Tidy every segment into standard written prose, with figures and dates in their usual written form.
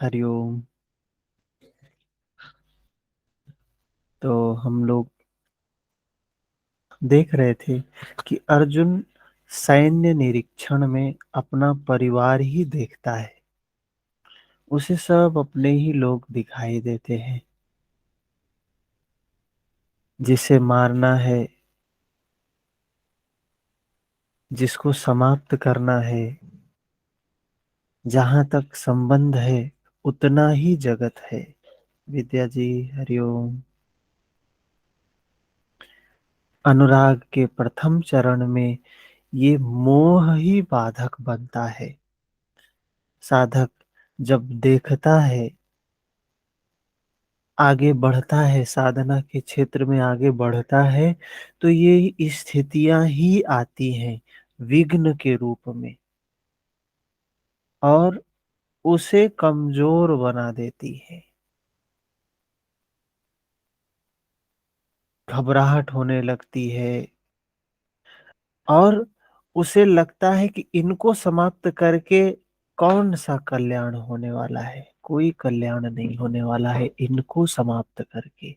हरिओम। तो हम लोग देख रहे थे कि अर्जुन सैन्य निरीक्षण में अपना परिवार ही देखता है। उसे सब अपने ही लोग दिखाई देते हैं। जिसे मारना है, जिसको समाप्त करना है, जहां तक संबंध है उतना ही जगत है। विद्या जी, हरिओम। अनुराग के प्रथम चरण में ये मोह ही बाधक बनता है। साधक जब देखता है, आगे बढ़ता है, साधना के क्षेत्र में आगे बढ़ता है, तो ये स्थितियां ही आती हैं विघ्न के रूप में और उसे कमजोर बना देती है। घबराहट होने लगती है और उसे लगता है कि इनको समाप्त करके कौन सा कल्याण होने वाला है। कोई कल्याण नहीं होने वाला है इनको समाप्त करके।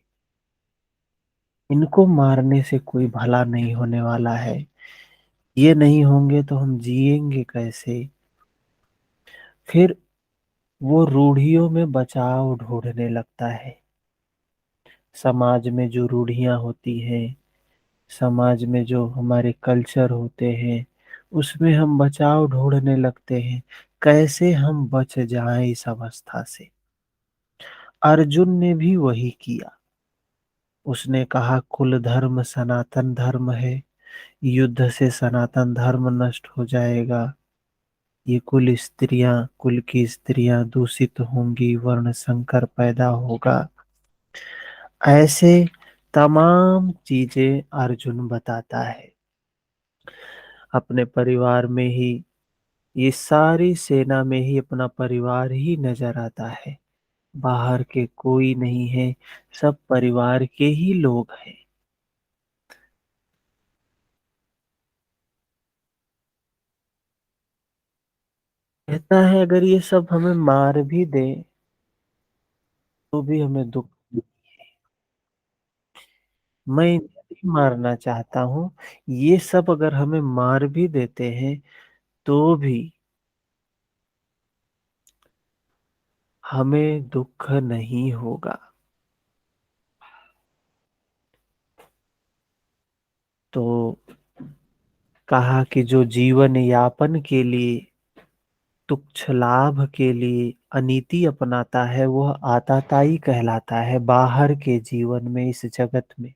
इनको मारने से कोई भला नहीं होने वाला है। ये नहीं होंगे तो हम जिएंगे कैसे। फिर वो रूढ़ियों में बचाव ढूंढने लगता है। समाज में जो रूढ़ियां होती हैं, समाज में जो हमारे कल्चर होते हैं, उसमें हम बचाव ढूंढने लगते हैं। कैसे हम बच जाएं इस अवस्था से। अर्जुन ने भी वही किया। उसने कहा कुल धर्म सनातन धर्म है, युद्ध से सनातन धर्म नष्ट हो जाएगा। ये कुल की स्त्रियां दूषित होंगी, वर्ण संकर पैदा होगा। ऐसे तमाम चीजें अर्जुन बताता है। अपने परिवार में ही, ये सारी सेना में ही अपना परिवार ही नजर आता है। बाहर के कोई नहीं है, सब परिवार के ही लोग हैं। कहता है अगर ये सब हमें मार भी दे तो भी हमें दुख नहीं। मैं नहीं मारना चाहता हूँ। ये सब अगर हमें मार भी देते हैं तो भी हमें दुख नहीं होगा। तो कहा कि जो जीवन यापन के लिए, तुच्छ लाभ के लिए अनीति अपनाता है वह आताताई कहलाता है बाहर के जीवन में, इस जगत में।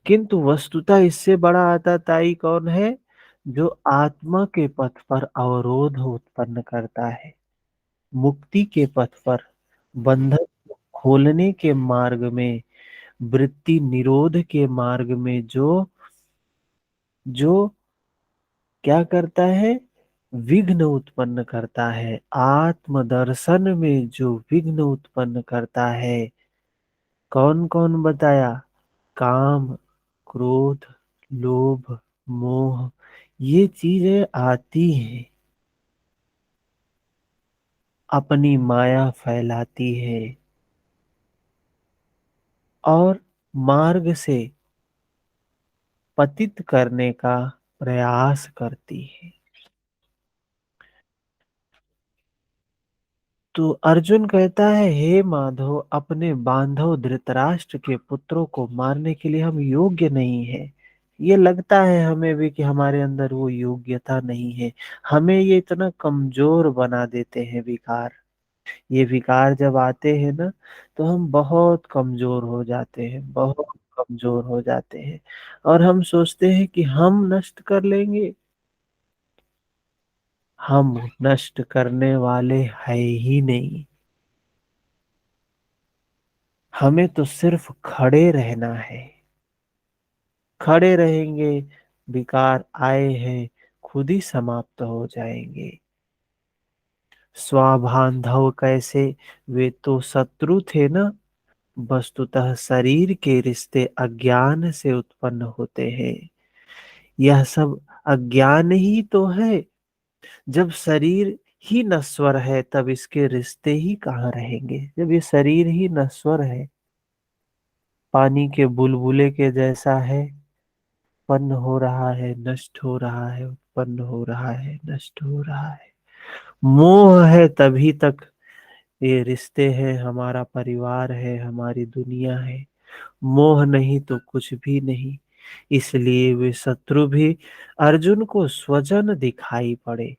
किंतु वस्तुतः इससे बड़ा आताताई कौन है? जो आत्मा के पथ पर अवरोध उत्पन्न करता है, मुक्ति के पथ पर, बंधन को खोलने के मार्ग में, वृत्ति निरोध के मार्ग में जो जो क्या करता है? विघ्न उत्पन्न करता है। आत्मदर्शन में जो विघ्न उत्पन्न करता है, कौन कौन बताया? काम, क्रोध, लोभ, मोह, ये चीजें आती हैं, अपनी माया फैलाती है और मार्ग से पतित करने का प्रयास करती है। तो अर्जुन कहता है हे माधव, अपने बांधव धृतराष्ट्र के पुत्रों को मारने के लिए हम योग्य नहीं है। ये लगता है हमें भी कि हमारे अंदर वो योग्यता नहीं है। हमें ये इतना कमजोर बना देते हैं विकार। ये विकार जब आते हैं ना, तो हम बहुत कमजोर हो जाते हैं, बहुत कमजोर हो जाते हैं। और हम सोचते हैं कि हम नष्ट कर लेंगे। हम नष्ट करने वाले है ही नहीं। हमें तो सिर्फ खड़े रहना है। खड़े रहेंगे, विकार आए हैं खुद ही समाप्त हो जाएंगे। स्वाबांधव कैसे? वे तो शत्रु थे ना, वस्तुतः शरीर के रिश्ते अज्ञान से उत्पन्न होते हैं। यह सब अज्ञान ही तो है। जब शरीर ही नश्वर है तब इसके रिश्ते ही कहाँ रहेंगे। जब ये शरीर ही नश्वर है, पानी के बुलबुले के जैसा है, उत्पन्न हो रहा है, नष्ट हो रहा है, उत्पन्न हो रहा है, नष्ट हो रहा है। मोह है तभी तक ये रिश्ते हैं, हमारा परिवार है, हमारी दुनिया है। मोह नहीं तो कुछ भी नहीं। इसलिए वे शत्रु भी अर्जुन को स्वजन दिखाई पड़े।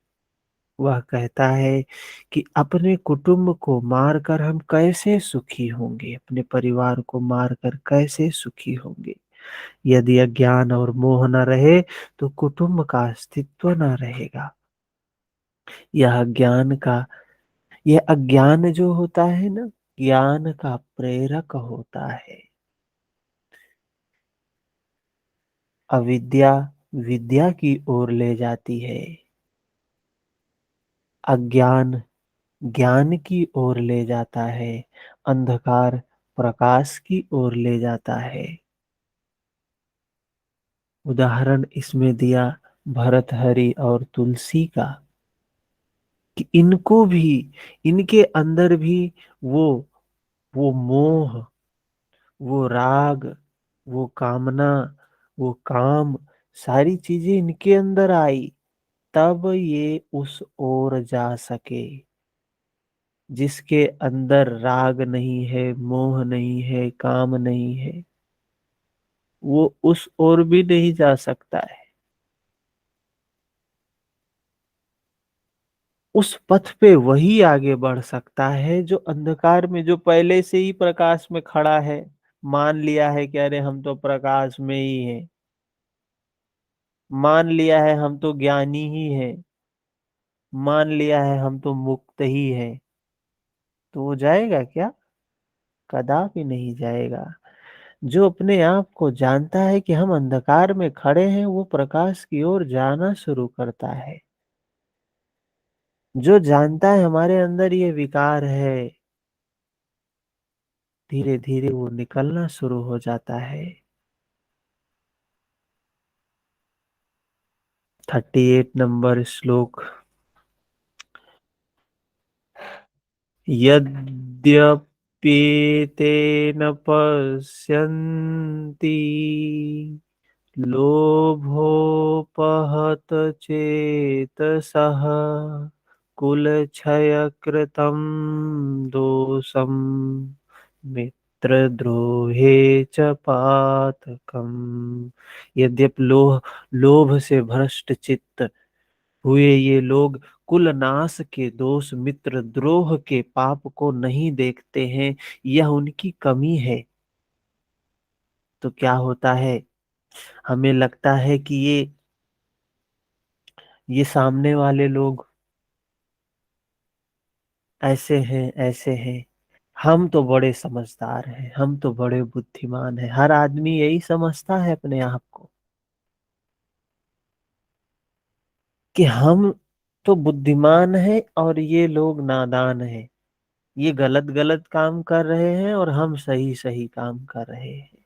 वह कहता है कि अपने कुटुंब को मारकर हम कैसे सुखी होंगे, अपने परिवार को मारकर कैसे सुखी होंगे। यदि अज्ञान और मोह न रहे तो कुटुंब का अस्तित्व न रहेगा। यह ज्ञान का यह अज्ञान जो होता है ना, ज्ञान का प्रेरक होता है। अविद्या विद्या की ओर ले जाती है। अज्ञान ज्ञान की ओर ले जाता है। अंधकार प्रकाश की ओर ले जाता है। उदाहरण इसमें दिया भरतहरि और तुलसी का, कि इनको भी, इनके अंदर भी वो वो मोह, वो राग, वो कामना, वो काम, सारी चीजें इनके अंदर आई, तब ये उस ओर जा सके। जिसके अंदर राग नहीं है, मोह नहीं है, काम नहीं है, वो उस ओर भी नहीं जा सकता है। उस पथ पे वही आगे बढ़ सकता है जो अंधकार में, जो पहले से ही प्रकाश में खड़ा है, मान लिया है कि अरे हम तो प्रकाश में ही हैं, मान लिया है हम तो ज्ञानी ही हैं, मान लिया है हम तो मुक्त ही हैं। तो वो जाएगा क्या? कदापि नहीं जाएगा। जो अपने आप को जानता है कि हम अंधकार में खड़े हैं, वो प्रकाश की ओर जाना शुरू करता है। जो जानता है हमारे अंदर ये विकार है, धीरे धीरे वो निकलना शुरू हो जाता है। 38 नंबर श्लोक। यद्यप्येतेन पश्यन्ति लोभोपहत चेतसः कुलक्षयकृतं दोषं मित्रद्रोहे च पातकम्। यद्यपि लोभ से भ्रष्ट चित्त हुए ये लोग कुलनाश के दोष, मित्र द्रोह के पाप को नहीं देखते हैं, यह उनकी कमी है। तो क्या होता है, हमें लगता है कि ये सामने वाले लोग ऐसे हैं, ऐसे हैं, हम तो बड़े समझदार हैं, हम तो बड़े बुद्धिमान हैं। हर आदमी यही समझता है अपने आप को, कि हम तो बुद्धिमान हैं और ये लोग नादान हैं। ये गलत गलत काम कर रहे हैं और हम सही सही काम कर रहे हैं।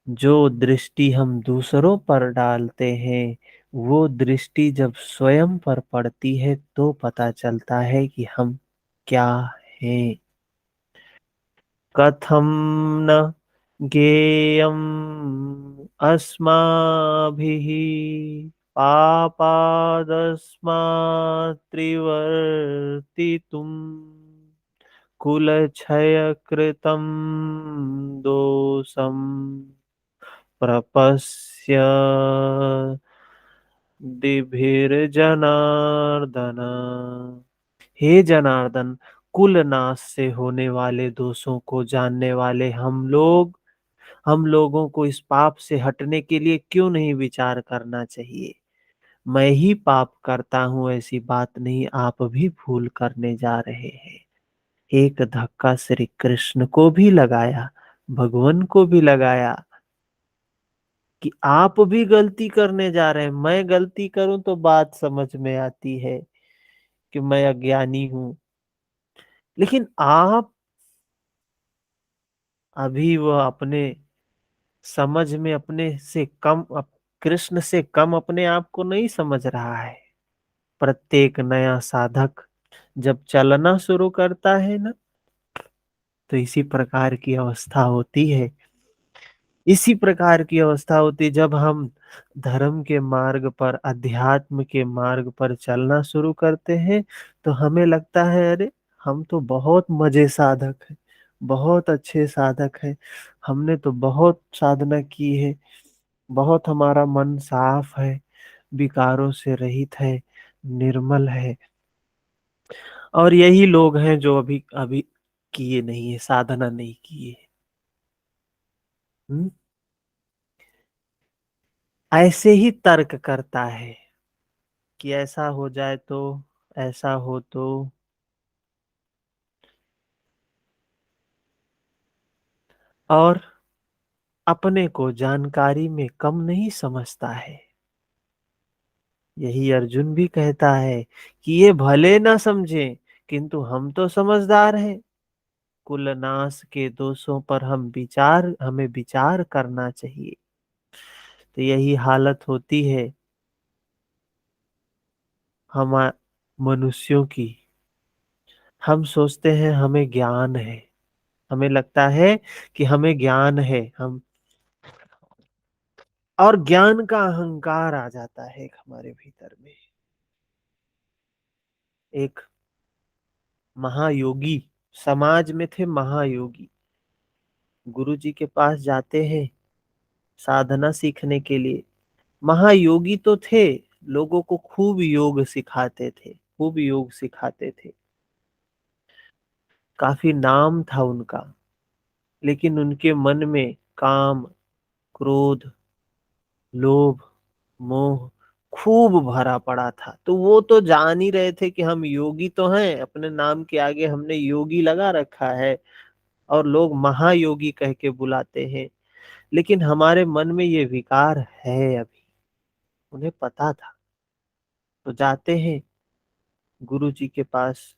जो दृष्टि हम दूसरों पर डालते हैं, वो दृष्टि जब स्वयं पर पड़ती है तो पता चलता है कि हम क्या हैं। कथम न ज्ञेयम् अस्माभिः पापादस्मात् त्रिवर्तितुम् कुलक्षयकृतं दोषं प्रपश्यद्भिर्जनार्दन। हे जनार्दन, कुल नाश से होने वाले दोषों को जानने वाले हम लोगों को इस पाप से हटने के लिए क्यों नहीं विचार करना चाहिए। मैं ही पाप करता हूं ऐसी बात नहीं, आप भी भूल करने जा रहे हैं। एक धक्का श्री कृष्ण को भी लगाया, भगवान को भी लगाया, कि आप भी गलती करने जा रहे हैं। मैं गलती करूं तो बात समझ में आती है कि मैं अज्ञानी हूं, लेकिन आप अभी वह अपने समझ में अपने से कम कृष्ण से कम अपने आप को नहीं समझ रहा है। प्रत्येक नया साधक जब चलना शुरू करता है ना, तो इसी प्रकार की अवस्था होती है। इसी प्रकार की अवस्था होती है जब हम धर्म के मार्ग पर, अध्यात्म के मार्ग पर चलना शुरू करते हैं, तो हमें लगता है अरे हम तो बहुत मजे साधक हैं, बहुत अच्छे साधक हैं, हमने तो बहुत साधना की है, बहुत हमारा मन साफ है, विकारों से रहित है, निर्मल है। और यही लोग हैं जो अभी अभी किए नहीं है, साधना नहीं किए। हम्म? ऐसे ही तर्क करता है कि ऐसा हो जाए तो, ऐसा हो तो। और अपने को जानकारी में कम नहीं समझता है। यही अर्जुन भी कहता है कि ये भले ना समझे, किंतु हम तो समझदार हैं। कुलनाश के दोषों पर हमें विचार करना चाहिए। तो यही हालत होती है हम मनुष्यों की। हम सोचते हैं हमें ज्ञान है, हमें लगता है कि हमें ज्ञान है, हम और ज्ञान का अहंकार आ जाता है एक हमारे भीतर में। एक महायोगी समाज में थे, महायोगी गुरु जी के पास जाते हैं साधना सीखने के लिए। महायोगी तो थे, लोगों को खूब योग सिखाते थे, खूब योग सिखाते थे, काफी नाम था उनका। लेकिन उनके मन में काम, क्रोध, लोभ, मोह खूब भरा पड़ा था। तो वो तो जान ही रहे थे कि हम योगी तो हैं, अपने नाम के आगे हमने योगी लगा रखा है और लोग महायोगी कह के बुलाते हैं। लेकिन हमारे मन में ये विकार है अभी, उन्हें पता था। तो जाते हैं गुरु जी के पास।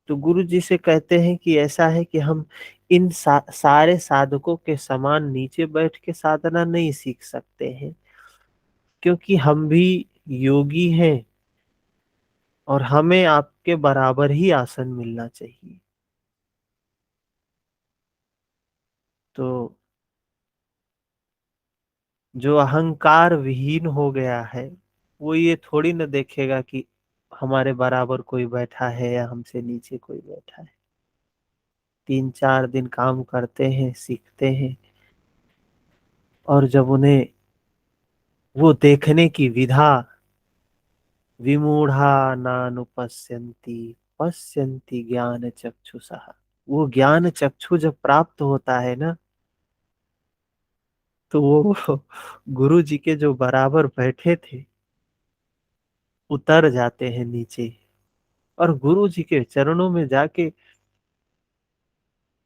तो गुरु जी से कहते हैं कि ऐसा है कि हम इन सारे साधकों के समान नीचे बैठ के साधना नहीं सीख सकते हैं, क्योंकि हम भी योगी हैं और हमें आपके बराबर ही आसन मिलना चाहिए। तो जो अहंकार विहीन हो गया है, वो ये थोड़ी न देखेगा कि हमारे बराबर कोई बैठा है या हमसे नीचे कोई बैठा है। 3-4 दिन काम करते हैं, सीखते हैं, और जब उन्हें वो देखने की विधा, विमूढ़ा नानुपश्यन्ति पश्यन्ति ज्ञान चक्षुषा, वो ज्ञान चक्षु जब प्राप्त होता है ना, तो वो गुरु जी के जो बराबर बैठे थे उतर जाते हैं नीचे, और गुरु जी के चरणों में जाके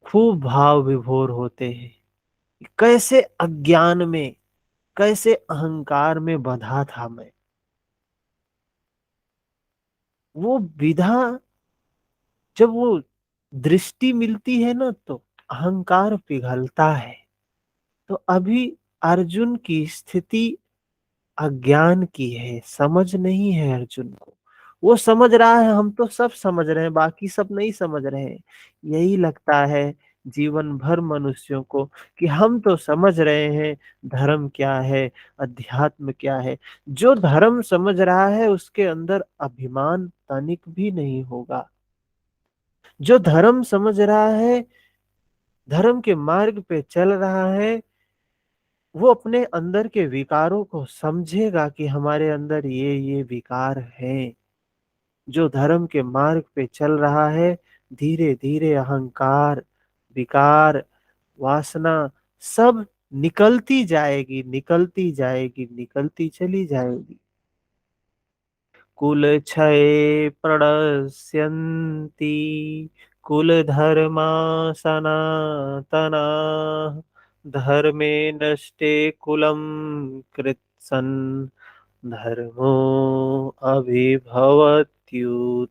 खूब भाव विभोर होते हैं। कैसे अज्ञान में, कैसे अहंकार में बंधा था मैं। वो विधा जब वो दृष्टि मिलती है ना, तो अहंकार पिघलता है। तो अभी अर्जुन की स्थिति अज्ञान की है, समझ नहीं है अर्जुन को। वो समझ रहा है हम तो सब समझ रहे हैं, बाकी सब नहीं समझ रहे हैं। यही लगता है जीवन भर मनुष्यों को कि हम तो समझ रहे हैं धर्म क्या है, अध्यात्म क्या है। जो धर्म समझ रहा है उसके अंदर अभिमान तनिक भी नहीं होगा। जो धर्म समझ रहा है, धर्म के मार्ग पे चल रहा है, वो अपने अंदर के विकारों को समझेगा कि हमारे अंदर ये विकार हैं। जो धर्म के मार्ग पे चल रहा है, धीरे धीरे अहंकार, विकार, वासना सब निकलती जाएगी, निकलती जाएगी, निकलती चली जाएगी। कुल क्षय प्रणश्यन्ति कुल धर्मा सनातना धर्मे नष्टे कुलम कृत्सन् धर्मो अभिभवत्युत।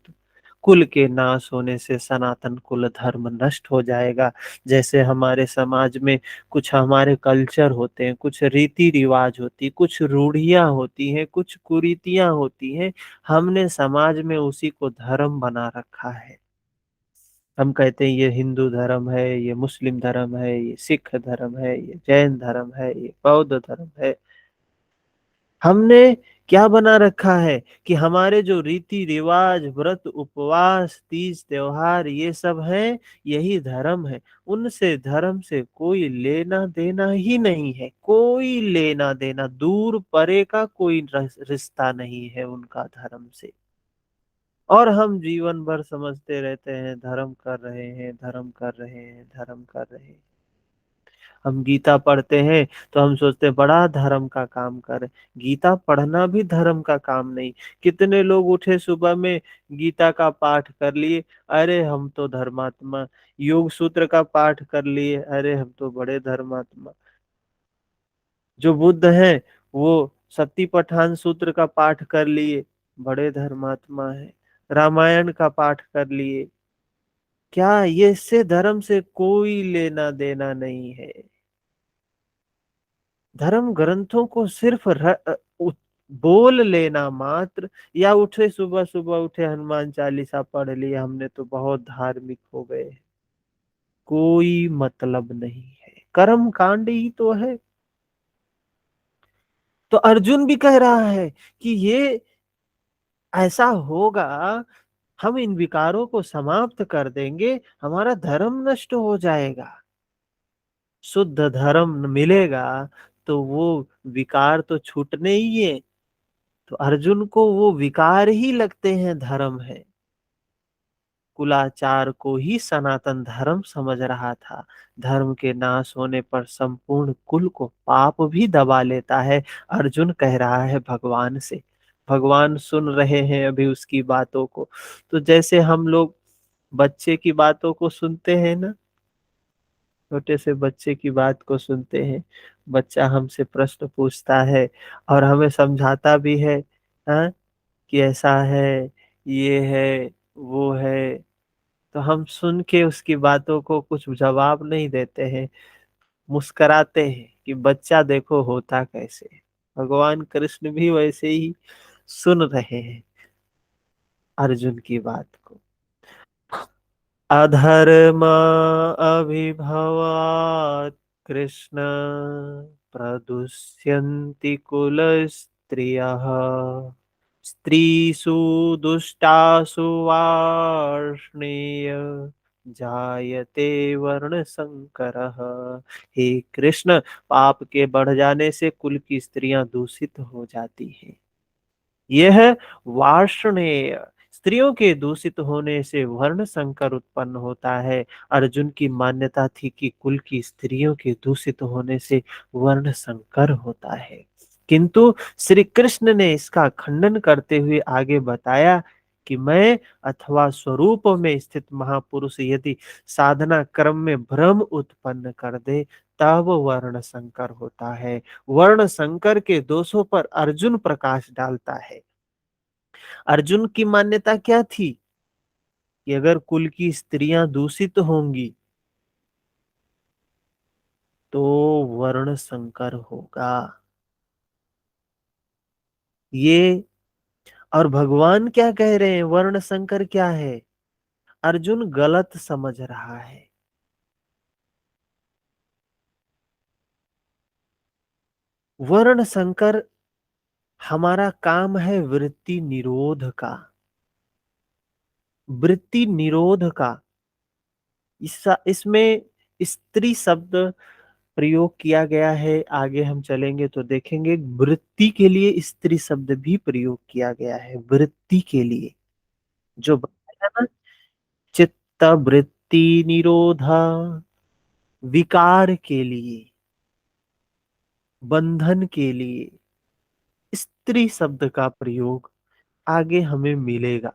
कुल के नाश होने से सनातन कुल धर्म नष्ट हो जाएगा। जैसे हमारे समाज में कुछ हमारे कल्चर होते हैं, कुछ रीति रिवाज होती, कुछ रूढ़ियां होती हैं, कुछ कुरीतियां होती हैं, हमने समाज में उसी को धर्म बना रखा है। हम कहते हैं ये हिंदू धर्म है, ये मुस्लिम धर्म है, ये सिख धर्म है, ये जैन धर्म है, ये बौद्ध धर्म है। हमने क्या बना रखा है कि हमारे जो रीति रिवाज, व्रत, उपवास, तीज त्योहार ये सब हैं, यही धर्म है। उनसे धर्म से कोई लेना देना ही नहीं है, कोई लेना देना, दूर परे का कोई रिश्ता नहीं है उनका धर्म से। और हम जीवन भर समझते रहते हैं धर्म कर रहे हैं, धर्म कर रहे हैं, धर्म कर रहे हैं। हम गीता पढ़ते हैं तो हम सोचते हैं बड़ा धर्म का काम कर रहे। गीता पढ़ना भी धर्म का काम नहीं। कितने लोग उठे सुबह में, गीता का पाठ कर लिए, अरे हम तो धर्मात्मा। योग सूत्र का पाठ कर लिए, अरे हम तो बड़े धर्मात्मा। जो बुद्ध हैं वो सती पठान सूत्र का पाठ कर लिए, बड़े धर्मात्मा है। रामायण का पाठ कर लिए। क्या ये इससे धर्म से कोई लेना देना नहीं है। धर्म ग्रंथों को सिर्फ बोल लेना मात्र, या उठे सुबह सुबह उठे हनुमान चालीसा पढ़ लिया हमने तो बहुत धार्मिक हो गए, कोई मतलब नहीं है। कर्म कांड ही तो है। तो अर्जुन भी कह रहा है कि ये ऐसा होगा, हम इन विकारों को समाप्त कर देंगे, हमारा धर्म नष्ट हो जाएगा, शुद्ध धर्म मिलेगा, तो वो विकार तो छूटने ही है। तो अर्जुन को वो विकार ही लगते हैं धर्म है। कुलाचार को ही सनातन धर्म समझ रहा था। धर्म के नाश होने पर संपूर्ण कुल को पाप भी दबा लेता है, अर्जुन कह रहा है भगवान से। भगवान सुन रहे हैं अभी उसकी बातों को। तो जैसे हम लोग बच्चे की बातों को सुनते हैं ना, छोटे से बच्चे की बात को सुनते हैं। बच्चा हमसे प्रश्न पूछता है और हमें समझाता भी है, हाँ, कि ऐसा है, ये है, वो है। तो हम सुन के उसकी बातों को कुछ जवाब नहीं देते हैं, मुस्कराते हैं कि बच्चा देखो होता कैसे है। भगवान कृष्ण भी वैसे ही सुन रहे हैं अर्जुन की बात को। अधर्म अभिभवात् कृष्ण प्रदुष्यन्ति कुलस्त्रियः स्त्रीषु दुष्टासु वार्ष्णेय जायते वर्ण संकरः। हे कृष्ण, पाप के बढ़ जाने से कुल की स्त्रियां दूषित हो जाती हैं। यह वार्ष्णेय, स्त्रियों के दूषित होने से वर्ण संकर उत्पन्न होता है। अर्जुन की मान्यता थी कि कुल की स्त्रियों के दूषित होने से वर्ण संकर होता है, किंतु श्री कृष्ण ने इसका खंडन करते हुए आगे बताया कि मैं अथवा स्वरूप में स्थित महापुरुष यदि साधना क्रम में भ्रम उत्पन्न कर दे, तब वर्ण संकर होता है। वर्ण संकर के दोषों पर अर्जुन प्रकाश डालता है। अर्जुन की मान्यता क्या थी कि अगर कुल की स्त्रियां दूषित होंगी तो वर्ण संकर होगा। ये, और भगवान क्या कह रहे हैं, वर्ण संकर क्या है? अर्जुन गलत समझ रहा है। वर्ण संकर हमारा काम है वृत्ति निरोध का, वृत्ति निरोध का। इसमें स्त्री शब्द प्रयोग किया गया है, आगे हम चलेंगे तो देखेंगे वृत्ति के लिए स्त्री शब्द भी प्रयोग किया गया है, वृत्ति के लिए। जो बताया ना, चित्त वृत्ति निरोधा, विकार के लिए, बंधन के लिए स्त्री शब्द का प्रयोग आगे हमें मिलेगा।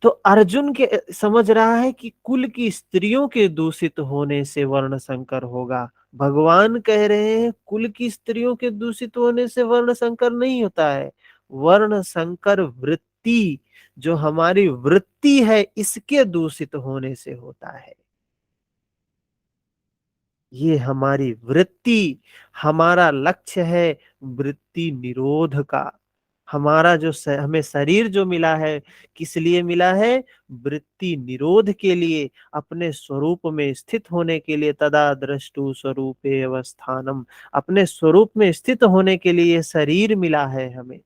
तो अर्जुन के समझ रहा है कि कुल की स्त्रियों के दूषित होने से वर्ण संकर होगा। भगवान कह रहे हैं कुल की स्त्रियों के दूषित होने से वर्ण संकर नहीं होता है, वर्ण संकर वृत्ति जो हमारी वृत्ति है, इसके दूषित होने से होता है। ये हमारी वृत्ति, हमारा लक्ष्य है वृत्ति निरोध का। हमारा जो हमें शरीर जो मिला है, किस लिए मिला है? वृत्ति निरोध के लिए, अपने स्वरूप में स्थित होने के लिए। तदा द्रष्टु स्वरूपे अवस्थानम, अपने स्वरूप में स्थित होने के लिए शरीर मिला है हमें।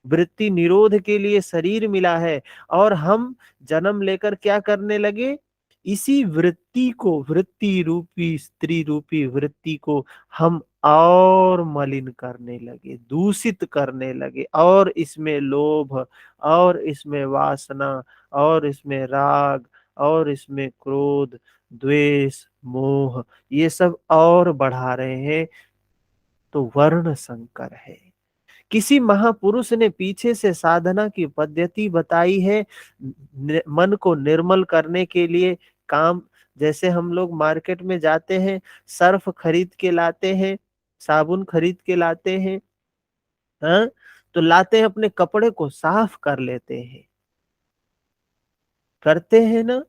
वृत्ति निरोध के लिए शरीर मिला है, और हम जन्म लेकर क्या करने लगे? इसी वृत्ति को, वृत्ति रूपी, स्त्री रूपी वृत्ति को हम और मलिन करने लगे, दूषित करने लगे, और इसमें लोभ, और इसमें वासना, और इसमें राग, और इसमें क्रोध, द्वेष, मोह, ये सब और बढ़ा रहे हैं। तो वर्ण संकर है। किसी महापुरुष ने पीछे से साधना की पद्धति बताई है, मन को निर्मल करने के लिए। काम, जैसे हम लोग मार्केट में जाते हैं, सर्फ खरीद के लाते हैं, साबुन खरीद के लाते हैं, हाँ, तो लाते हैं, अपने कपड़े को साफ कर लेते हैं, करते हैं ना।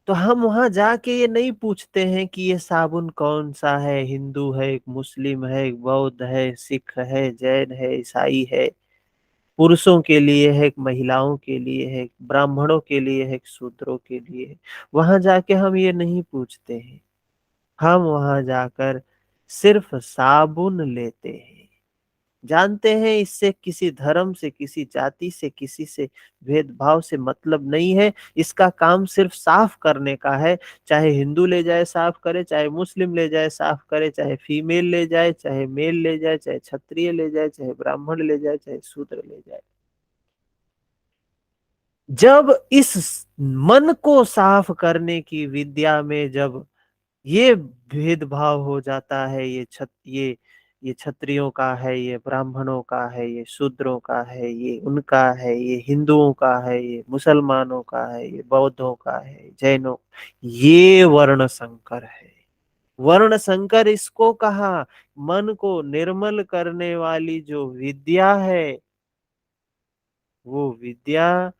तो हम वहां जाके ये नहीं पूछते हैं कि ये साबुन कौन सा है, हिंदू है, मुस्लिम है, बौद्ध है, सिख है, जैन है, ईसाई है, पुरुषों के लिए है, महिलाओं के लिए है, ब्राह्मणों के लिए है, शूद्रों के लिए है। वहां जाके हम ये नहीं पूछते हैं। हम वहां जाकर सिर्फ साबुन लेते हैं। जानते हैं इससे किसी धर्म से, किसी जाति से, किसी से भेदभाव से मतलब नहीं है। इसका काम सिर्फ साफ करने का है। चाहे हिंदू ले जाए साफ करे, चाहे मुस्लिम ले जाए साफ करे, चाहे फीमेल ले जाए, चाहे मेल ले जाए, चाहे क्षत्रिय ले जाए, चाहे ब्राह्मण ले जाए, चाहे शूद्र ले जाए। जब इस मन को साफ करने की विद्या में जब ये भेदभाव हो जाता है, ये क्षत्रियों का है, ये ब्राह्मणों का है, ये शूद्रों का है, ये उनका है, ये हिंदुओं का है, ये मुसलमानों का है, ये बौद्धों का है, जैनों, ये वर्ण संकर है। वर्ण संकर इसको कहा। मन को निर्मल करने वाली जो विद्या है, वो विद्या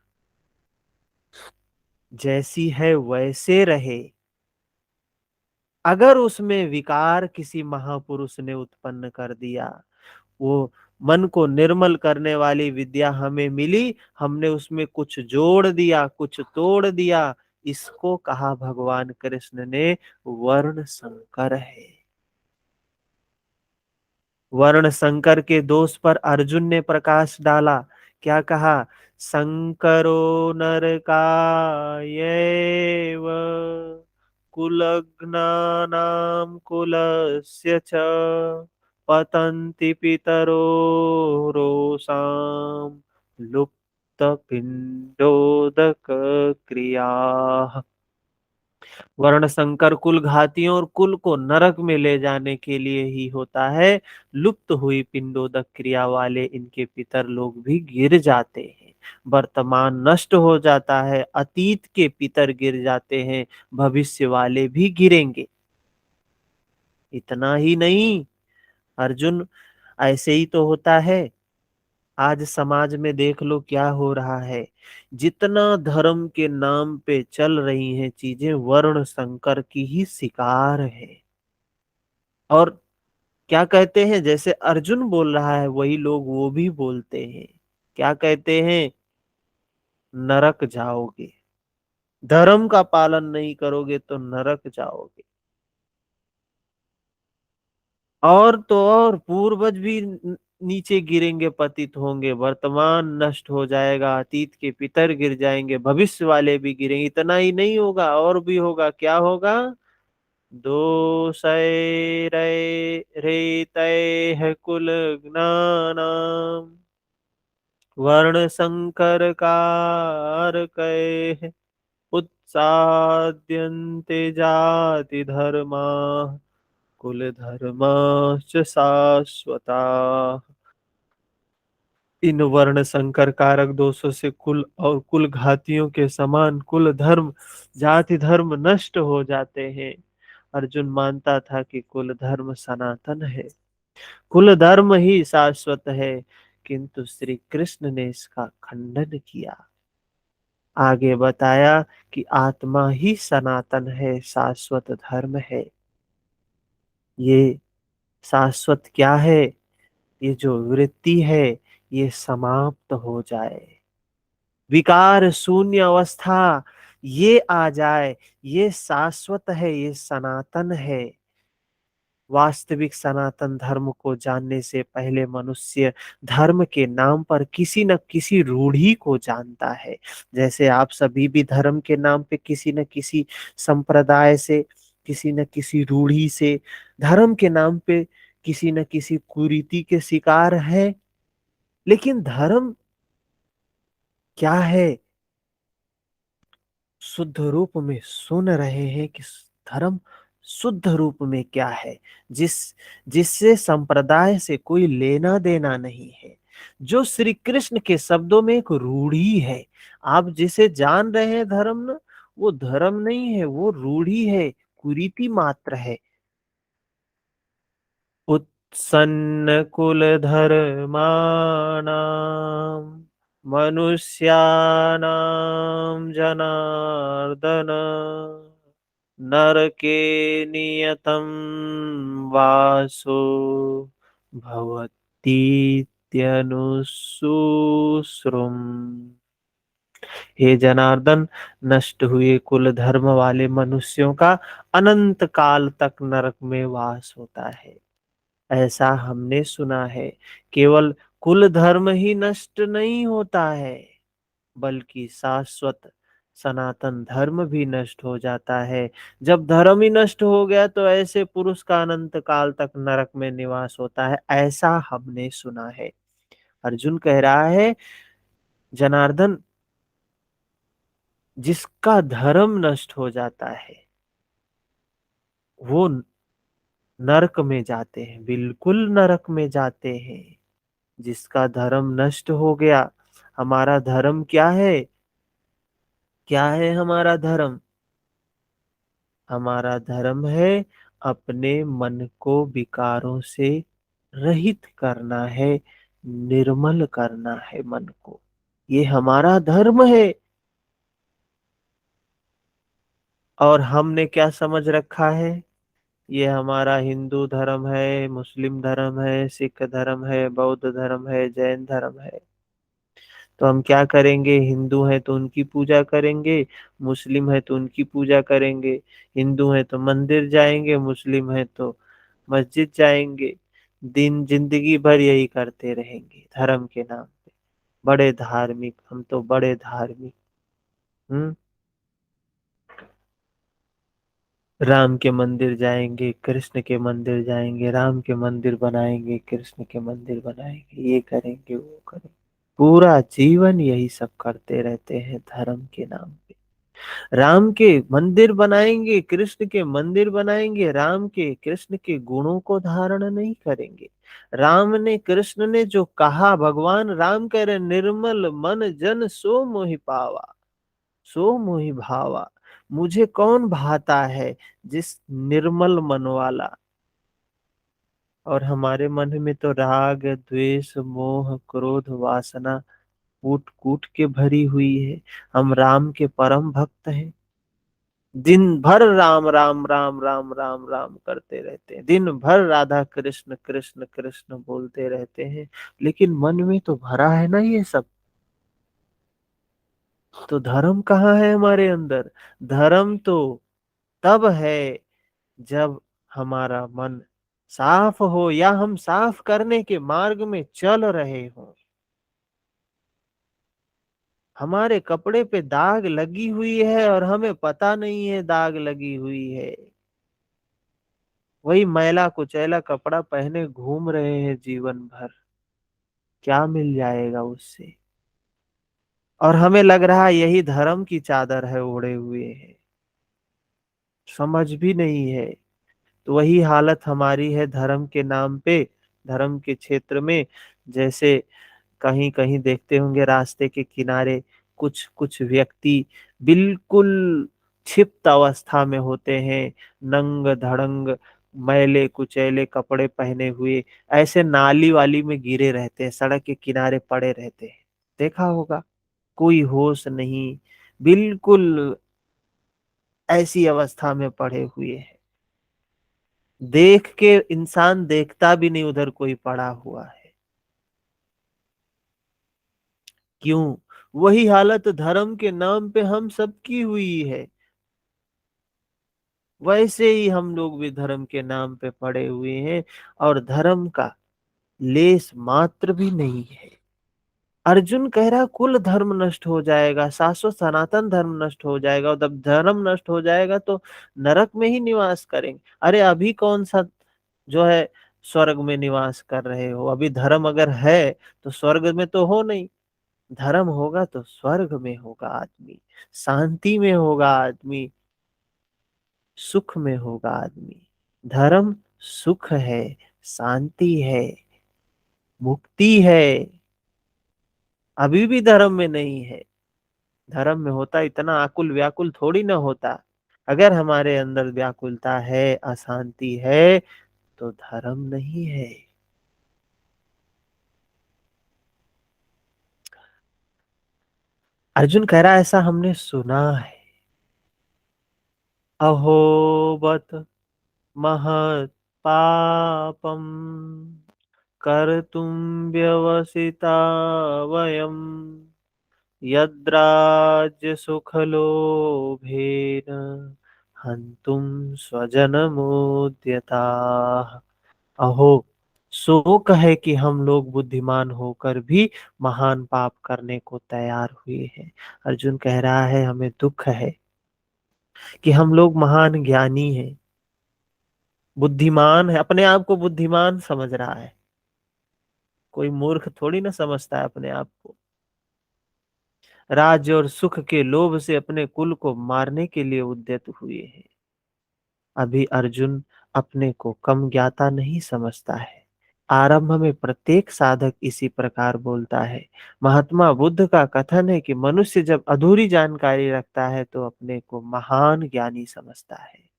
जैसी है वैसे रहे। अगर उसमें विकार किसी महापुरुष ने उत्पन्न कर दिया, वो मन को निर्मल करने वाली विद्या हमें मिली, हमने उसमें कुछ जोड़ दिया, कुछ तोड़ दिया, इसको कहा भगवान कृष्ण ने वर्ण संकर है। वर्ण संकर के दोष पर अर्जुन ने प्रकाश डाला। क्या कहा? संकरो नरकायैव कुलघ्नानां कुलस्य च पतन्ति पितरो रोषां लुप्तपिण्डोदक क्रियाः। वर्ण संकर कुल घातियों और कुल को नरक में ले जाने के लिए ही होता है। लुप्त हुई पिंडोदक क्रिया वाले इनके पितर लोग भी गिर जाते हैं। वर्तमान नष्ट हो जाता है, अतीत के पितर गिर जाते हैं, भविष्य वाले भी गिरेंगे। इतना ही नहीं अर्जुन, ऐसे ही तो होता है। आज समाज में देख लो क्या हो रहा है। जितना धर्म के नाम पे चल रही हैं चीजें, वर्ण संकर की ही शिकार है। और क्या कहते हैं, जैसे अर्जुन बोल रहा है वही लोग वो भी बोलते हैं। क्या कहते हैं? नरक जाओगे, धर्म का पालन नहीं करोगे तो नरक जाओगे। और तो और पूर्वज भी नीचे गिरेंगे, पतित होंगे, वर्तमान नष्ट हो जाएगा, अतीत के पितर गिर जाएंगे, भविष्य वाले भी गिरेंगे। इतना ही नहीं होगा, और भी होगा। क्या होगा? दोषै रे रेतैः कुल ज्ञानम् वर्ण संकर कारकैः उत्साद्यन्ते जाति धर्माः कुल धर्माश्च शाश्वता। इन वर्ण संकर कारक दोषों से कुल और कुल घातियों के समान कुल धर्म, जाति धर्म नष्ट हो जाते हैं। अर्जुन मानता था कि कुल धर्म सनातन है, कुल धर्म ही शाश्वत है। किंतु श्री कृष्ण ने इसका खंडन किया। आगे बताया कि आत्मा ही सनातन है, शाश्वत धर्म है। ये शाश्वत क्या है? ये जो वृत्ति है ये समाप्त हो जाए, विकार शून्य अवस्था ये आ जाए। ये शाश्वत है, ये सनातन है। वास्तविक सनातन धर्म को जानने से पहले मनुष्य धर्म के नाम पर किसी न किसी रूढ़ी को जानता है। जैसे आप सभी भी धर्म के नाम पे किसी न किसी संप्रदाय से, किसी न किसी रूढ़ी से, धर्म के नाम पे किसी न किसी कुरीति के शिकार है। लेकिन धर्म क्या है? शुद्ध रूप में सुन रहे हैं कि धर्म शुद्ध रूप में क्या है, जिस जिससे संप्रदाय से कोई लेना देना नहीं है, जो श्री कृष्ण के शब्दों में एक रूढ़ी है। आप जिसे जान रहे हैं धर्म ना, वो धर्म नहीं है, वो रूढ़ी है, कुरीति मात्र है। उत्सन्न कुल धर्माणाम मनुष्याणाम जनार्दन नरके नियतं वासो भवतीत्यनुशुश्रुम। हे जनार्दन, नष्ट हुए कुल धर्म वाले मनुष्यों का अनंत काल तक नरक में वास होता है, ऐसा हमने सुना है। केवल कुल धर्म ही नष्ट नहीं होता है, बल्कि शाश्वत सनातन धर्म भी नष्ट हो जाता है। जब धर्म ही नष्ट हो गया तो ऐसे पुरुष का अनंत काल तक नरक में निवास होता है, ऐसा हमने सुना है। अर्जुन कह रहा है, जनार्दन, जिसका धर्म नष्ट हो जाता है वो नरक में जाते हैं, बिल्कुल नरक में जाते हैं। जिसका धर्म नष्ट हो गया, हमारा धर्म क्या है? क्या है हमारा धर्म? हमारा धर्म है अपने मन को विकारों से रहित करना है, निर्मल करना है मन को। ये हमारा धर्म है। और हमने क्या समझ रखा है? ये हमारा हिंदू धर्म है, मुस्लिम धर्म है, सिख धर्म है, बौद्ध धर्म है, जैन धर्म है। तो हम क्या करेंगे? हिंदू है तो उनकी पूजा करेंगे, मुस्लिम है तो उनकी पूजा करेंगे। हिंदू है तो मंदिर जाएंगे, मुस्लिम है तो मस्जिद जाएंगे। दिन जिंदगी भर यही करते रहेंगे धर्म के नाम पे। बड़े धार्मिक, हम तो बड़े धार्मिक। हम्म। राम के मंदिर जाएंगे, कृष्ण के मंदिर जाएंगे, राम के मंदिर बनाएंगे, कृष्ण के मंदिर बनाएंगे, ये करेंगे, वो करेंगे। पूरा जीवन यही सब करते रहते हैं धर्म के नाम पे। राम के मंदिर बनाएंगे, कृष्ण के मंदिर बनाएंगे, राम के कृष्ण के गुणों को धारण नहीं करेंगे। राम ने, कृष्ण ने जो कहा, भगवान राम कह रहे, निर्मल मन जन सो मोहि पावा, सो मोहि भावा। मुझे कौन भाता है? जिस निर्मल मन वाला। और हमारे मन में तो राग द्वेष मोह क्रोध वासना कूट कूट के भरी हुई है। हम राम के परम भक्त हैं, दिन भर राम राम राम राम राम राम करते रहते हैं, दिन भर राधा कृष्ण कृष्ण कृष्ण बोलते रहते हैं। लेकिन मन में तो भरा है ना ये सब। तो धर्म कहाँ है हमारे अंदर? धर्म तो तब है जब हमारा मन साफ हो, या हम साफ करने के मार्ग में चल रहे हों। हमारे कपड़े पे दाग लगी हुई है और हमें पता नहीं है दाग लगी हुई है। वही मैला कुचैला कपड़ा पहने घूम रहे हैं जीवन भर। क्या मिल जाएगा उससे? और हमें लग रहा है यही धर्म की चादर है, ओढ़े हुए है। समझ भी नहीं है। तो वही हालत हमारी है धर्म के नाम पे, धर्म के क्षेत्र में। जैसे कहीं कहीं देखते होंगे रास्ते के किनारे कुछ कुछ व्यक्ति बिल्कुल क्षिप्त अवस्था में होते हैं, नंग धड़ंग, मैले कुचैले कपड़े पहने हुए ऐसे नाली वाली में गिरे रहते हैं, सड़क के किनारे पड़े रहते हैं। देखा होगा, कोई होश नहीं, बिल्कुल ऐसी अवस्था में पड़े हुए हैं। देख के इंसान देखता भी नहीं उधर कोई पड़ा हुआ है। क्यों? वही हालत धर्म के नाम पे हम सबकी हुई है। वैसे ही हम लोग भी धर्म के नाम पे पड़े हुए हैं, और धर्म का लेस मात्र भी नहीं है। अर्जुन कह रहा कुल धर्म नष्ट हो जाएगा, शाश्वत सनातन धर्म नष्ट हो जाएगा, और जब धर्म नष्ट हो जाएगा तो नरक में ही निवास करेंगे। अरे अभी कौन सा जो है स्वर्ग में निवास कर रहे हो? अभी धर्म अगर है तो स्वर्ग में तो हो नहीं। धर्म होगा तो स्वर्ग में होगा आदमी, शांति में होगा आदमी, सुख में होगा आदमी। धर्म सुख है, शांति है, मुक्ति है। अभी भी धर्म में नहीं है। धर्म में होता इतना आकुल व्याकुल थोड़ी ना होता। अगर हमारे अंदर व्याकुलता है, अशांति है, तो धर्म नहीं है। अर्जुन कह रहा है ऐसा हमने सुना है। अहो बत महत पापम कर्तुम व्यवसिता वयम यद्राज्य सुखलोभेन हन्तुम स्वजनमुद्यताः। अहो, शोक है कि हम लोग बुद्धिमान होकर भी महान पाप करने को तैयार हुए हैं। अर्जुन कह रहा है हमें दुख है कि हम लोग महान ज्ञानी हैं, बुद्धिमान है, अपने आप को बुद्धिमान समझ रहा है। कोई मूर्ख थोड़ी ना समझता है अपने आप को। राज्य और सुख के लोभ से अपने कुल को मारने के लिए उद्यत हुए हैं। अभी अर्जुन अपने को कम ज्ञाता नहीं समझता है। आरंभ में प्रत्येक साधक इसी प्रकार बोलता है। महात्मा बुद्ध का कथन है कि मनुष्य जब अधूरी जानकारी रखता है तो अपने को महान ज्ञानी समझता है।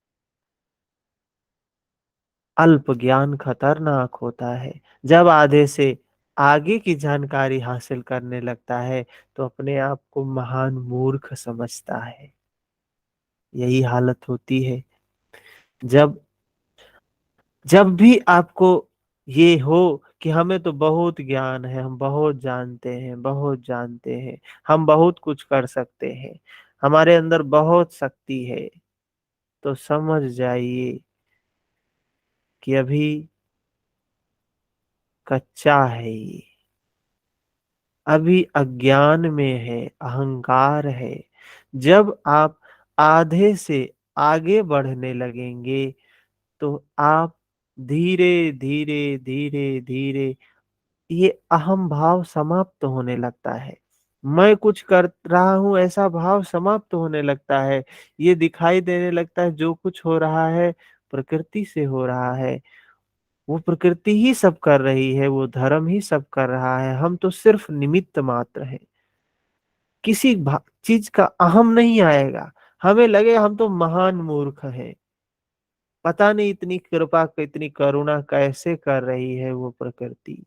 अल्प ज्ञान खतरनाक होता है। जब आधे से आगे की जानकारी हासिल करने लगता है तो अपने आप को महान मूर्ख समझता है। यही हालत होती है जब जब भी आपको ये हो कि हमें तो बहुत ज्ञान है, हम बहुत जानते हैं, बहुत जानते हैं, हम बहुत कुछ कर सकते हैं, हमारे अंदर बहुत शक्ति है, तो समझ जाइए कि अभी कच्चा है ये, अभी अज्ञान में है, अहंकार है। जब आप आधे से आगे बढ़ने लगेंगे तो आप धीरे धीरे धीरे धीरे ये अहम भाव समाप्त होने लगता है। मैं कुछ कर रहा हूँ ऐसा भाव समाप्त होने लगता है। ये दिखाई देने लगता है जो कुछ हो रहा है प्रकृति से हो रहा है। वो प्रकृति ही सब कर रही है, वो धर्म ही सब कर रहा है, हम तो सिर्फ निमित्त मात्र हैं। किसी चीज का अहम नहीं आएगा। हमें लगे हम तो महान मूर्ख हैं। पता नहीं इतनी कृपा, इतनी करुणा कैसे कर रही है वो प्रकृति।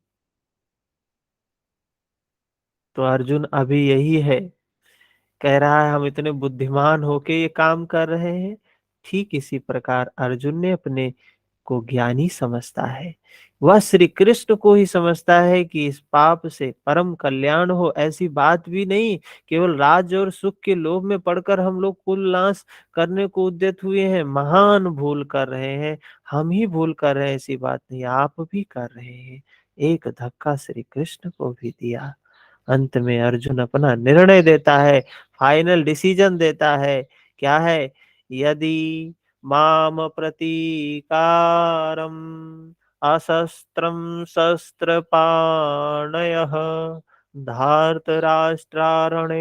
तो अर्जुन अभी यही है, कह रहा है हम इतने बुद्धिमान होके ये काम कर रहे हैं। ठीक इसी प्रकार अर्जुन ने अपने को ज्ञानी समझता है। वह श्री कृष्ण को ही समझता है कि इस पाप से परम कल्याण हो ऐसी बात भी नहीं। केवल राज और सुख के लोभ में पड़कर हम लोग कुल नाश करने को उद्यत हुए हैं, महान भूल कर रहे हैं। हम ही भूल कर रहे हैं ऐसी बात नहीं, आप भी कर रहे हैं। एक धक्का श्री कृष्ण को भी दिया। अंत में अर्जुन अपना निर्णय देता है, फाइनल डिसीजन देता है। क्या है? यदि माम प्रतीकारम अशस्त्रम शस्त्रपाणयः धार्तराष्ट्रारणे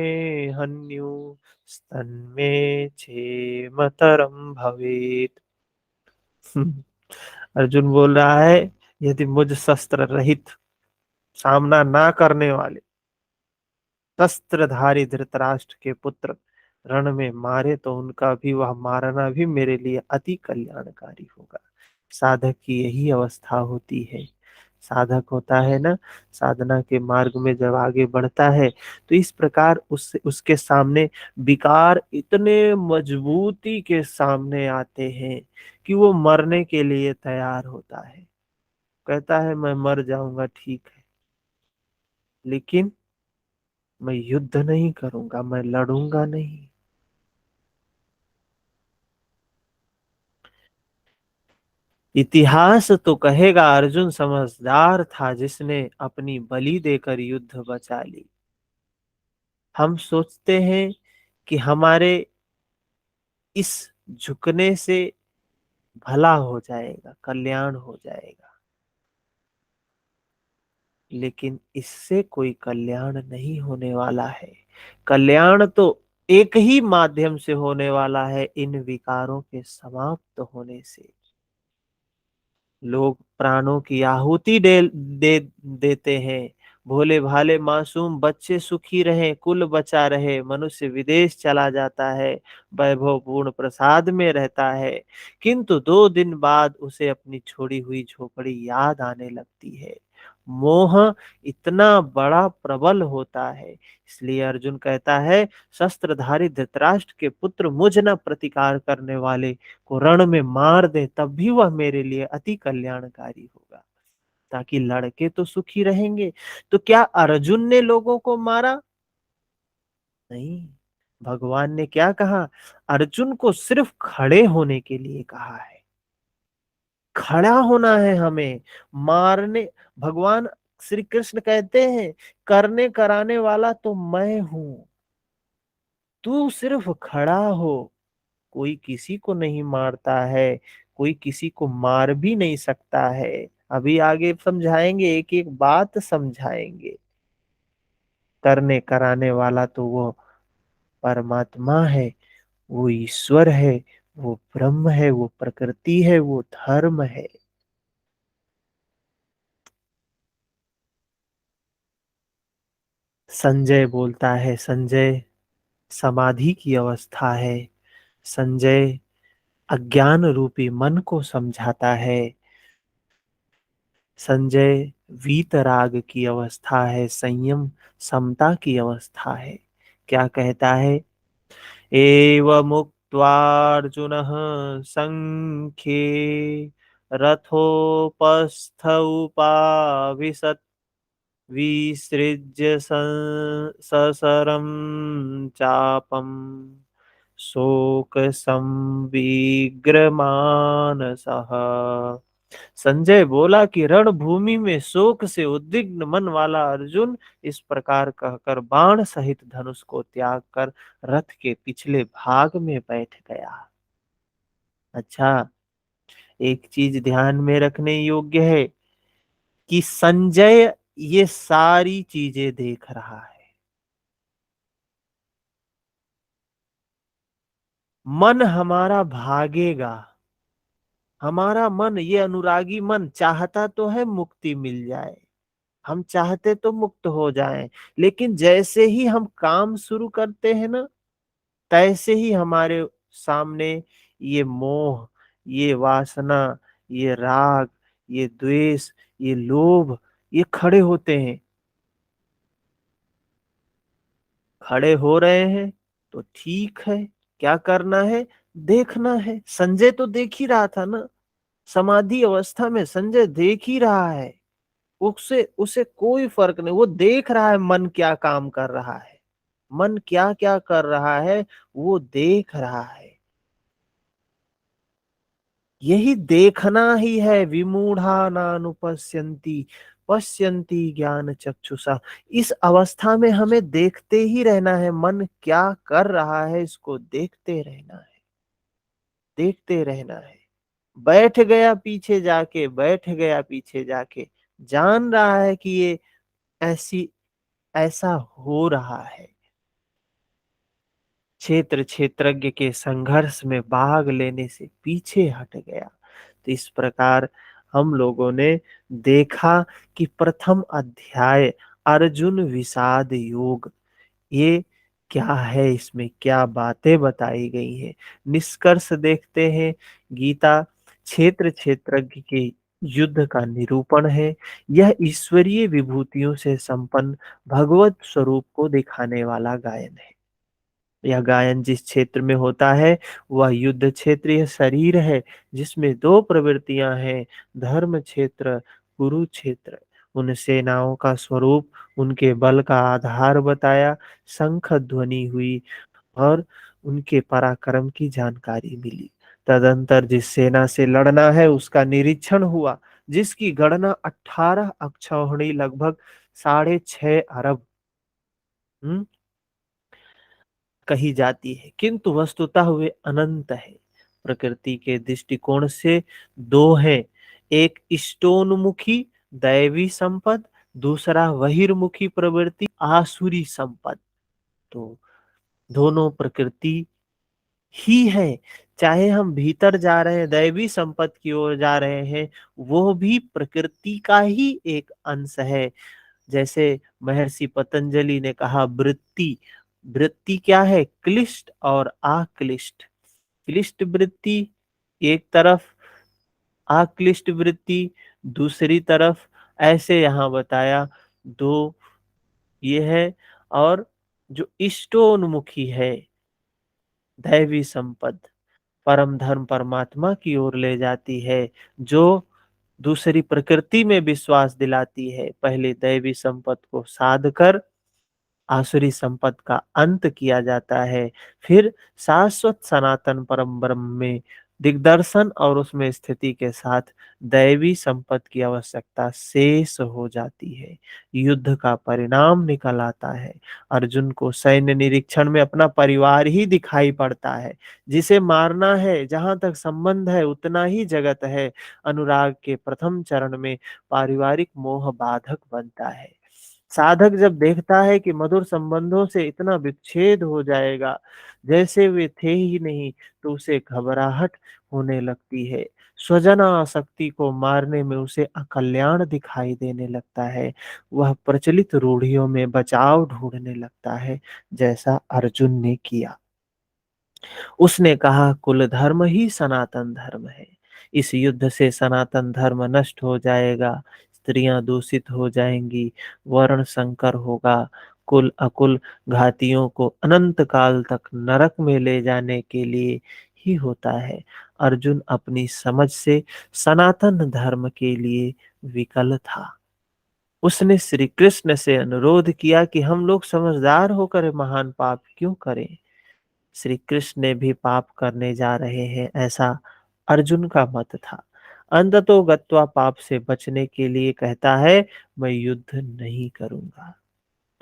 हन्यु तन्मे क्षेमतरम भवेत्। अर्जुन बोल रहा है यदि मुझ शस्त्र रहित, सामना ना करने वाले शस्त्रधारी धृतराष्ट्र के पुत्र रण में मारे तो उनका भी, वह मारना भी मेरे लिए अति कल्याणकारी होगा। साधक की यही अवस्था होती है। साधक होता है ना, साधना के मार्ग में जब आगे बढ़ता है तो इस प्रकार उसके सामने विकार इतने मजबूती के सामने आते हैं कि वो मरने के लिए तैयार होता है। कहता है मैं मर जाऊंगा, ठीक है, लेकिन मैं युद्ध नहीं करूंगा, मैं लड़ूंगा नहीं। इतिहास तो कहेगा अर्जुन समझदार था जिसने अपनी बलि देकर युद्ध बचा ली। हम सोचते हैं कि हमारे इस झुकने से भला हो जाएगा, कल्याण हो जाएगा, लेकिन इससे कोई कल्याण नहीं होने वाला है। कल्याण तो एक ही माध्यम से होने वाला है, इन विकारों के समाप्त होने से। लोग प्राणों की आहुति देते हैं। भोले भाले मासूम बच्चे सुखी रहे, कुल बचा रहे, मनुष्य विदेश चला जाता है, वैभवपूर्ण प्रसाद में रहता है, किंतु 2 दिन बाद उसे अपनी छोड़ी हुई झोपड़ी याद आने लगती है। मोह इतना बड़ा प्रबल होता है। इसलिए अर्जुन कहता है, शस्त्रधारी धृतराष्ट्र के पुत्र मुझ न प्रतिकार करने वाले को रण में मार दे, तब भी वह मेरे लिए अति कल्याणकारी होगा। ताकि लड़के तो सुखी रहेंगे। तो क्या अर्जुन ने लोगों को मारा? नहीं। भगवान ने क्या कहा? अर्जुन को सिर्फ खड़े होने के लिए कहा है। खड़ा होना है हमें। मारने, भगवान श्री कृष्ण कहते हैं, करने कराने वाला तो मैं हूं, तू सिर्फ खड़ा हो। कोई किसी को नहीं मारता है, कोई किसी को मार भी नहीं सकता है। अभी आगे समझाएंगे, एक एक बात समझाएंगे। करने कराने वाला तो वो परमात्मा है, वो ईश्वर है, वो ब्रह्म है, वो प्रकृति है, वो धर्म है। संजय बोलता है, संजय समाधि की अवस्था है। संजय अज्ञान रूपी मन को समझाता है। संजय वीतराग की अवस्था है, संयम समता की अवस्था है। क्या कहता है? एवमुक्त्वार्जुनः संख्ये रथोपस्थ उपाविशत् विसृज्य ससरं चापम् शोक संविग्रमानसः। संजय बोला कि रणभूमि में शोक से उद्विग्न मन वाला अर्जुन इस प्रकार कहकर बाण सहित धनुष को त्याग कर रथ के पिछले भाग में बैठ गया। अच्छा, एक चीज ध्यान में रखने योग्य है कि संजय ये सारी चीजें देख रहा है। मन हमारा भागेगा। हमारा मन, ये अनुरागी मन चाहता तो है मुक्ति मिल जाए, हम चाहते तो मुक्त हो जाएं, लेकिन जैसे ही हम काम शुरू करते हैं ना, तैसे ही हमारे सामने ये मोह, ये वासना, ये राग, ये द्वेष, ये लोभ, ये खड़े होते हैं। खड़े हो रहे हैं तो ठीक है, क्या करना है? देखना है। संजय तो देख ही रहा था ना, समाधि अवस्था में संजय देख ही रहा है। उससे उसे कोई फर्क नहीं, वो देख रहा है मन क्या काम कर रहा है, मन क्या क्या कर रहा है, वो देख रहा है। यही देखना ही है। विमूढ़ा नानुपश्यन्ति पश्यन्ति ज्ञान चक्षुषा। इस अवस्था में हमें देखते ही रहना है, मन क्या कर रहा है इसको देखते रहना है, देखते रहना है। बैठ गया पीछे जाके, बैठ गया पीछे जाके, जान रहा है कि ये ऐसी ऐसा हो रहा है। क्षेत्र क्षेत्रज्ञ के संघर्ष में भाग लेने से पीछे हट गया। तो इस प्रकार हम लोगों ने देखा कि प्रथम अध्याय अर्जुन विषाद योग, ये क्या है, इसमें क्या बातें बताई गई हैं। निष्कर्ष देखते हैं। गीता क्षेत्र क्षेत्रज्ञ के युद्ध का निरूपण है। यह ईश्वरीय विभूतियों से संपन्न भगवत स्वरूप को दिखाने वाला गायन है। यह गायन जिस क्षेत्र में होता है वह युद्ध क्षेत्र, यह शरीर है जिसमें दो प्रवृत्तियां हैं, धर्म क्षेत्र, कुरुक्षेत्र। उन सेनाओं का स्वरूप, उनके बल का आधार बताया, शंख ध्वनि हुई और उनके पराक्रम की जानकारी मिली। तदंतर जिस सेना से लड़ना है उसका निरीक्षण हुआ, जिसकी गणना 18 अक्षौहिणी लगभग 6.5 अरब कही जाती है, किंतु वस्तुतः वे अनंत है। प्रकृति के दृष्टिकोण से दो हैं, एक इष्टोन्मुखी दैवी संपद, दूसरा बहिर्मुखी प्रवृत्ति आसुरी संपद। तो दोनों प्रकृति ही है। चाहे हम भीतर जा रहे हैं, दैवी संपद की ओर जा रहे हैं, वो भी प्रकृति का ही एक अंश है। जैसे महर्षि पतंजलि ने कहा, वृत्ति, वृत्ति क्या है? क्लिष्ट और अक्लिष्ट। क्लिष्ट वृत्ति एक तरफ, अक्लिष्ट वृत्ति दूसरी तरफ, ऐसे यहाँ बताया। दो ये है। और जो इष्टोन्मुखी है दैवी संपद, परम धर्म परमात्मा की ओर ले जाती है, जो दूसरी प्रकृति में विश्वास दिलाती है। पहले दैवी संपद को साध कर आसुरी संपद का अंत किया जाता है, फिर शाश्वत सनातन परम ब्रह्म में दिग्दर्शन और उसमें स्थिति के साथ दैवी संपद की आवश्यकता शेष हो जाती है। युद्ध का परिणाम निकल आता है। अर्जुन को सैन्य निरीक्षण में अपना परिवार ही दिखाई पड़ता है। जिसे मारना है, जहां तक संबंध है उतना ही जगत है। अनुराग के प्रथम चरण में पारिवारिक मोह बाधक बनता है। साधक जब देखता है कि मधुर संबंधों से इतना विच्छेद हो जाएगा, जैसे वे थे ही नहीं, तो उसे घबराहट होने लगती है। स्वजन आसक्ति को मारने में उसे अकल्याण दिखाई देने लगता है। वह प्रचलित रूढ़ियों में बचाव ढूंढने लगता है, जैसा अर्जुन ने किया। उसने कहा, कुल धर्म ही सनातन धर्म है। इस युद्ध से सनातन धर्म नष्ट हो जाएगा, स्त्रियां दूषित हो जाएंगी, वर्ण संकर होगा, कुल अकुल घातियों को अनंत काल तक नरक में ले जाने के लिए ही होता है। अर्जुन अपनी समझ से सनातन धर्म के लिए विकल था। उसने श्री कृष्ण से अनुरोध किया कि हम लोग समझदार होकर महान पाप क्यों करें। श्री कृष्ण ने भी पाप करने जा रहे हैं, ऐसा अर्जुन का मत था। अंततो गत्वा पाप से बचने के लिए कहता है, मैं युद्ध नहीं करूंगा।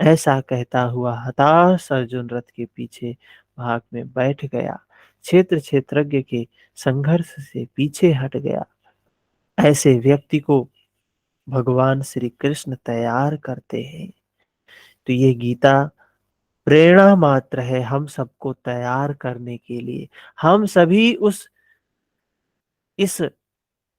ऐसा कहता हुआ हताश अर्जुन रथ के पीछे भाग में बैठ गया, क्षेत्र क्षेत्रज्ञ के संघर्ष से पीछे हट गया। ऐसे व्यक्ति को भगवान श्री कृष्ण तैयार करते हैं। तो ये गीता प्रेरणा मात्र है हम सबको तैयार करने के लिए। हम सभी उस इस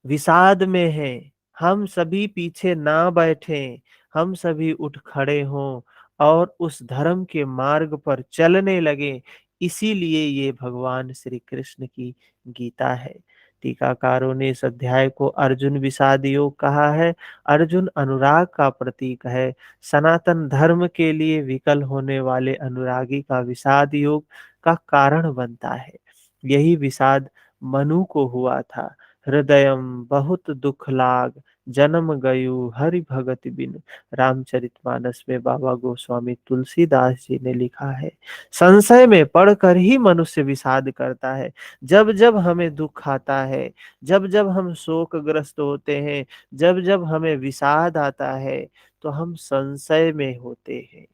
विषाद में हैं, हम सभी पीछे ना बैठे, हम सभी उठ खड़े हों और उस धर्म के मार्ग पर चलने लगे। इसीलिए ये भगवान श्री कृष्ण की गीता है। टीकाकारों ने इस अध्याय को अर्जुन विषाद योग कहा है। अर्जुन अनुराग का प्रतीक है। सनातन धर्म के लिए विकल होने वाले अनुरागी का विषाद योग का कारण बनता है। यही विषाद मनु को हुआ था। हृदयम बहुत दुख लाग, जन्म गयु हरि भगति बिनु। रामचरितमानस में बाबा गोस्वामी तुलसीदास जी ने लिखा है। संशय में पढ़कर ही मनुष्य विषाद करता है। जब जब हमें दुख आता है, जब जब हम शोकग्रस्त होते हैं, जब जब हमें विषाद आता है, तो हम संशय में होते हैं,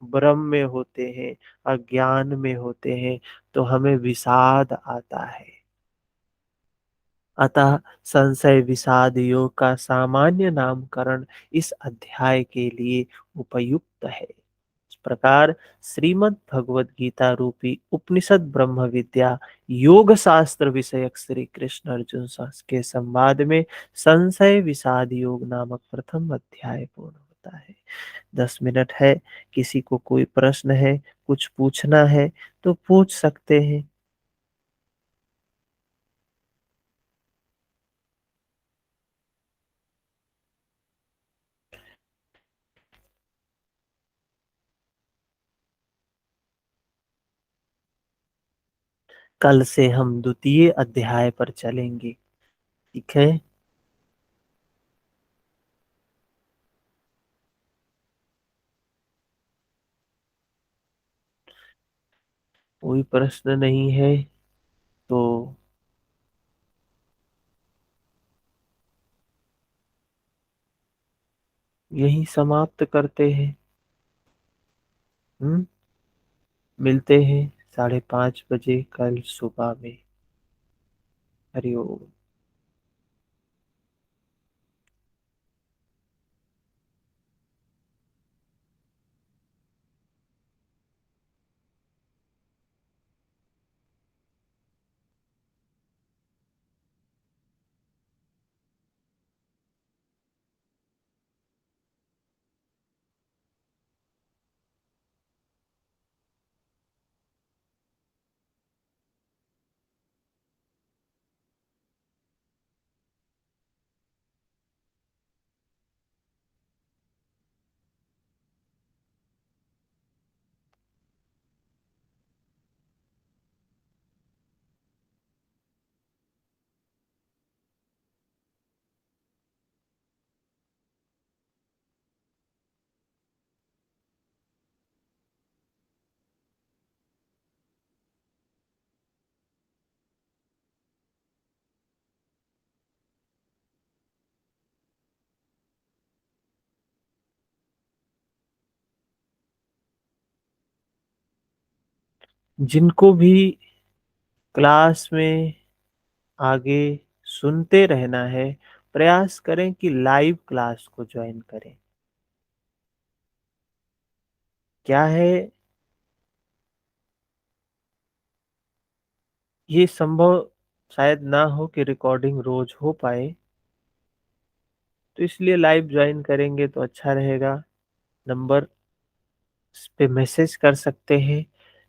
भ्रम में होते हैं, अज्ञान में होते हैं, तो हमें विषाद आता है। अतः संशय विषाद योग का सामान्य नामकरण इस अध्याय के लिए उपयुक्त है। इस प्रकार श्रीमद् भगवद गीता रूपी उपनिषद ब्रह्म विद्या योग शास्त्र विषयक श्री कृष्ण अर्जुन के संवाद में संशय विषाद योग नामक प्रथम अध्याय पूर्ण होता है। 10 मिनट है, किसी को कोई प्रश्न है, कुछ पूछना है तो पूछ सकते हैं। कल से हम द्वितीय अध्याय पर चलेंगे। ठीक है। कोई प्रश्न नहीं है तो यही समाप्त करते हैं। हम्म। मिलते हैं 5:30 बजे कल सुबह में। हरिओम। जिनको भी क्लास में आगे सुनते रहना है, प्रयास करें कि लाइव क्लास को ज्वाइन करें। क्या है, ये संभव शायद ना हो कि रिकॉर्डिंग रोज हो पाए, तो इसलिए लाइव ज्वाइन करेंगे तो अच्छा रहेगा। नंबर पे मैसेज कर सकते हैं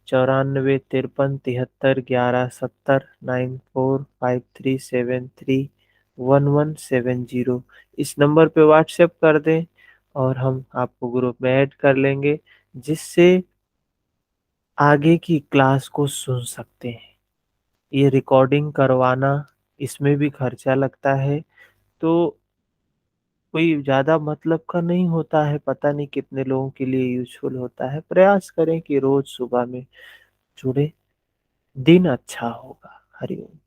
94 53 73 11 70 9453731170। इस नंबर पे व्हाट्सएप कर दें और हम आपको ग्रुप में ऐड कर लेंगे, जिससे आगे की क्लास को सुन सकते हैं। ये रिकॉर्डिंग करवाना, इसमें भी खर्चा लगता है, तो कोई ज़्यादा मतलब का नहीं होता है। पता नहीं कितने लोगों के लिए यूज़फुल होता है। प्रयास करें कि रोज़ सुबह में जुड़े, दिन अच्छा होगा। हरि ओम।